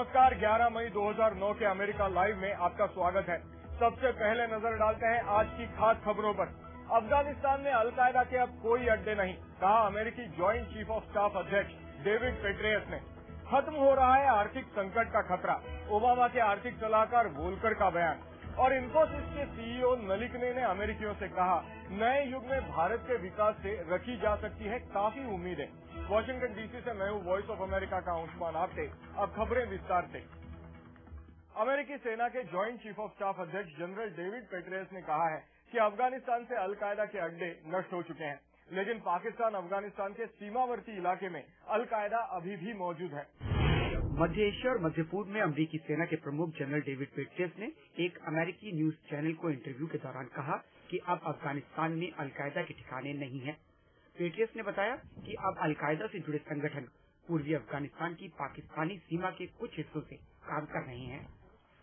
नमस्कार, 11 मई 2009 के America live में आपका स्वागत है। सबसे पहले नजर डालते हैं आज की खास खबरों पर। अफगानिस्तान में अलकायदा के अब कोई अड्डे नहीं, कहा अमेरिकी ज्वाइंट चीफ ऑफ स्टाफ अध्यक्ष डेविड पेट्रियस ने। खत्म हो रहा है आर्थिक संकट का खतरा, ओबामा के आर्थिक सलाहकार वोल्कर का बयान। और इन्फोसिस के सीईओ नलिकने ने अमेरिकियों से कहा, नए युग में भारत के विकास से रखी जा सकती है काफी उम्मीदें। वॉशिंगटन डीसी से मैं हूं वॉइस ऑफ अमेरिका का अंशुमान आपटे। अब खबरें विस्तार से। अमेरिकी सेना के ज्वाइंट चीफ ऑफ स्टाफ अध्यक्ष जनरल डेविड पेट्रियस ने कहा है कि अफगानिस्तान से अलकायदा के अड्डे नष्ट हो चुके हैं, लेकिन पाकिस्तान अफगानिस्तान के सीमावर्ती इलाके में अलकायदा अभी भी मौजूद है। मध्य एशिया और मध्य पूर्व में अमेरिकी सेना के प्रमुख जनरल डेविड पेट्रियस ने एक अमेरिकी न्यूज चैनल को इंटरव्यू के दौरान कहा कि अब अफगानिस्तान में अलकायदा के ठिकाने नहीं है। पेट्रियस ने बताया कि अब अलकायदा से जुड़े संगठन पूर्वी अफगानिस्तान की पाकिस्तानी सीमा के कुछ हिस्सों से काम कर रहे हैं।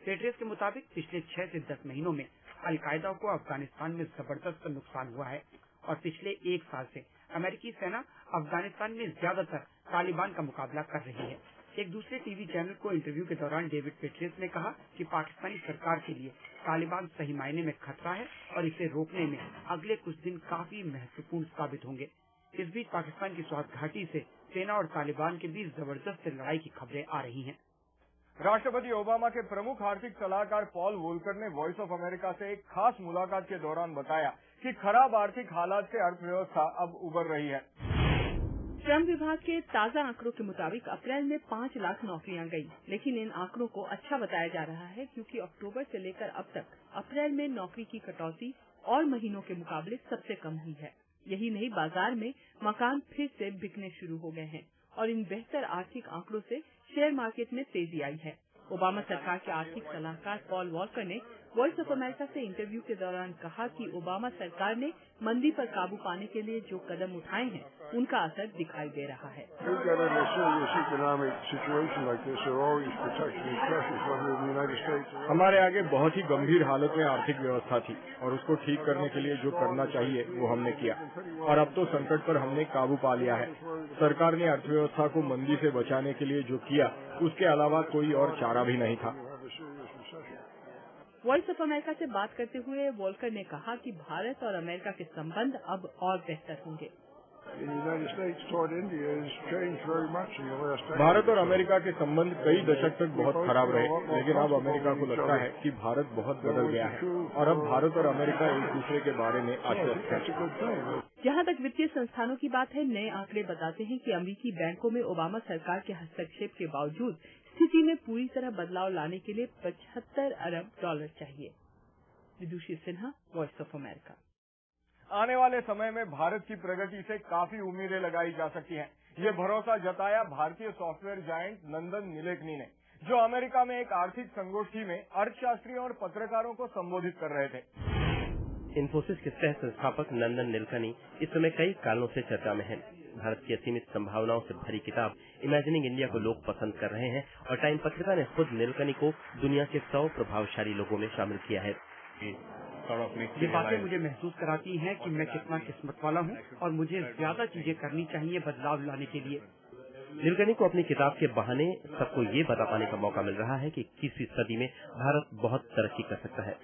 पेट्रियस के मुताबिक पिछले 6 से 10 महीनों में अलकायदा को अफगानिस्तान में जबरदस्त नुकसान हुआ है और पिछले 1 साल से अमेरिकी सेना अफगानिस्तान में ज्यादातर तालिबान का मुकाबला कर रही है। एक दूसरे टीवी चैनल को इंटरव्यू के दौरान डेविड पेट्रियस ने कहा कि पाकिस्तानी सरकार के लिए तालिबान सही मायने में खतरा है और इसे रोकने में अगले कुछ दिन काफी महत्वपूर्ण साबित होंगे। इस बीच पाकिस्तान की स्वात घाटी से सेना और तालिबान के बीच जबरदस्त लड़ाई की खबरें आ रही हैं। राष्ट्रपति ओबामा के प्रमुख आर्थिक सलाहकार पॉल वोल्कर ने वॉइस ऑफ अमेरिका से एक खास मुलाकात के दौरान बताया कि खराब आर्थिक हालात से अर्थव्यवस्था अब उबर रही है। श्रम विभाग के ताजा आंकड़ों के मुताबिक अप्रैल में 5 लाख नौकरियां गई, लेकिन इन आंकड़ों को अच्छा बताया जा रहा है क्योंकि अक्टूबर से लेकर अब तक अप्रैल में नौकरी की कटौती और महीनों के मुकाबले सबसे कम हुई है। यही नहीं, बाजार में मकान फिर से बिकने शुरू हो गए हैं और इन बेहतर आर्थिक आंकड़ों से शेयर मार्केट में तेजी आई है। ओबामा सरकार के आर्थिक सलाहकार पॉल वॉल्कर ने वॉइस ऑफ अमेरिका से इंटरव्यू के दौरान कहा कि ओबामा सरकार ने मंदी पर काबू पाने के लिए जो कदम उठाए हैं उनका असर दिखाई दे रहा है। हमारे आगे बहुत ही गंभीर हालत में आर्थिक व्यवस्था थी और उसको ठीक करने के लिए जो करना चाहिए वो हमने किया और अब तो संकट पर हमने काबू पा लिया है। सरकार ने अर्थव्यवस्था को मंदी से बचाने के लिए जो किया उसके अलावा कोई और चारा भी नहीं था। वॉइस ऑफ अमेरिका से बात करते हुए वोल्कर ने कहा कि भारत और अमेरिका के संबंध अब और बेहतर होंगे। भारत और अमेरिका के संबंध कई दशक तक बहुत खराब रहे, लेकिन अब अमेरिका को लगता है कि भारत बहुत बदल गया है और अब भारत और अमेरिका एक दूसरे के बारे में आश्वस्त है। जहां तक वित्तीय संस्थानों की बात है, नए आंकड़े बताते हैं कि अमेरिकी बैंकों में ओबामा सरकार के हस्तक्षेप के बावजूद स्थिति में पूरी तरह बदलाव लाने के लिए $75 अरब चाहिए। विदुषी सिन्हा, वॉइस ऑफ अमेरिका। आने वाले समय में भारत की प्रगति से काफी उम्मीदें लगाई जा सकती हैं। ये भरोसा जताया भारतीय सॉफ्टवेयर जायंट नंदन नीलेकनी ने, जो अमेरिका में एक आर्थिक संगोष्ठी में अर्थशास्त्रियों और पत्रकारों को संबोधित कर रहे थे। इन्फोसिस के सह संस्थापक नंदन नीलेकनी इस समय कई कारणों से चर्चा में हैं। भारत की असीमित संभावनाओं से भरी किताब इमेजिनिंग इंडिया को लोग पसंद कर रहे हैं और टाइम पत्रिका ने खुद नीलेकनी को दुनिया के 100 प्रभावशाली लोगों में शामिल किया है। ये बातें मुझे महसूस कराती हैं कि मैं कितना किस्मत वाला हूँ और मुझे ज्यादा चीजें करनी चाहिए बदलाव लाने के लिए। नीलेकनी को अपनी किताब के बहाने सबको ये बता पाने का मौका मिल रहा है कि 21वीं सदी में भारत बहुत तरक्की कर सकता है।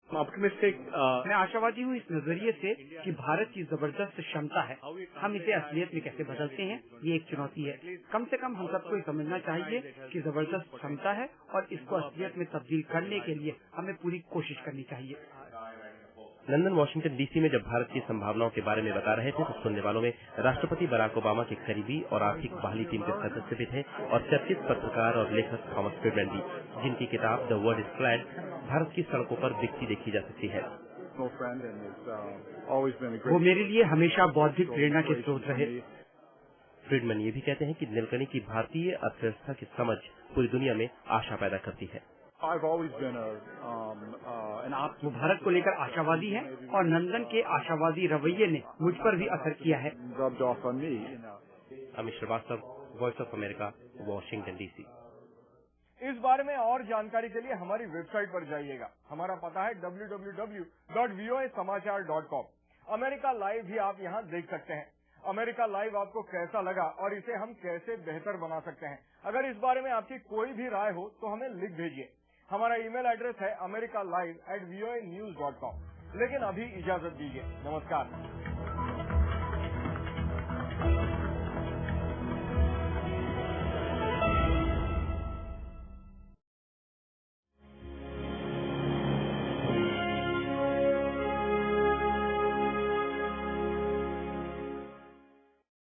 मैं आशावादी हूँ इस नजरिए से कि भारत की जबरदस्त क्षमता है। हम इसे असलियत में कैसे बदलते हैं, ये एक चुनौती है। कम से कम हम सबको समझना चाहिए कि जबरदस्त क्षमता है और इसको असलियत में तब्दील करने के लिए हमें पूरी कोशिश करनी चाहिए। लंदन वॉशिंगटन डीसी में जब भारत की संभावनाओं के बारे में बता रहे थे तो सुनने वालों में राष्ट्रपति बराक ओबामा के करीबी और आर्थिक बहाली टीम के सदस्य भी थे और चर्चित पत्रकार और लेखक थॉमस फ्रीडमैन भी, जिनकी किताब the world is flat Bharat की सड़कों पर बिकती देखी जा सकती है। वो मेरे लिए हमेशा बौद्धिक प्रेरणा के स्रोत रहे। फ्रीडमैन ये भी कहते हैं कि नीलेकनी की भारतीय अर्थव्यवस्था की समझ पूरी दुनिया में आशा पैदा करती है। वो भारत को लेकर आशावादी है और नंदन के आशावादी रवैये ने मुझ पर भी असर किया है। Amit Srivastava, Voice of America, Washington DC. इस बारे में और जानकारी के लिए हमारी वेबसाइट पर जाइएगा। हमारा पता है www.voasamachaar.com। अमेरिका लाइव भी आप यहाँ देख सकते हैं। अमेरिका लाइव आपको कैसा लगा और इसे हम कैसे बेहतर बना सकते हैं। अगर इस बारे में आपकी कोई भी राय हो तो हमें लिख भेजिए। हमारा ईमेल एड्रेस है americalive@voanews.com। लेकिन अभी इजाजत दीजिए। नमस्कार।